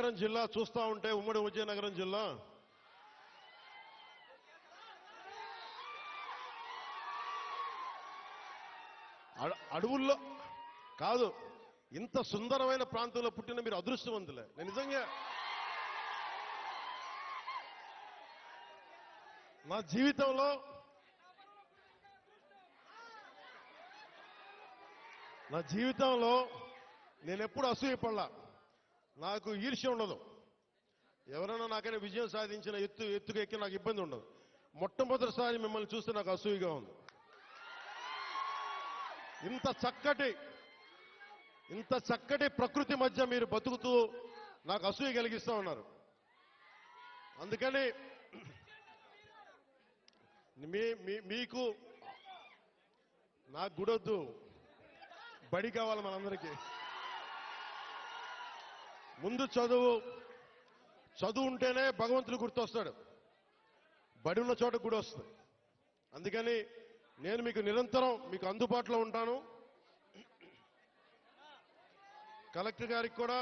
విజయనగరం జిల్లా చూస్తా ఉంటే, ఉమ్మడి విజయనగరం జిల్లా అడవుల్లో కాదు, ఇంత సుందరమైన ప్రాంతంలో పుట్టిన మీరు అదృష్టవంతులే. నేను నిజంగా నా జీవితంలో నేనెప్పుడు అసూయపడలా. నాకు ఈర్ష్య ఉండదు. ఎవరైనా నాకైనా విజయం సాధించిన ఎత్తుకు ఎక్కి నాకు ఇబ్బంది ఉండదు. మొట్టమొదటిసారి మిమ్మల్ని చూస్తే నాకు అసూయగా ఉంది. ఇంత చక్కటి ప్రకృతి మధ్య మీరు బతుకుతూ నాకు అసూయ కలిగిస్తా ఉన్నారు. అందుకని మీకు నాకు గుడొద్దు, బడి కావాలి మనందరికీ. ముందు చదువు ఉంటేనే భగవంతుడు గుర్తొస్తాడు, బడి ఉన్న చోట గుడి వస్తుంది. అందుకని నేను మీకు నిరంతరం మీకు అందుబాటులో ఉంటాను. కలెక్టర్ గారికి కూడా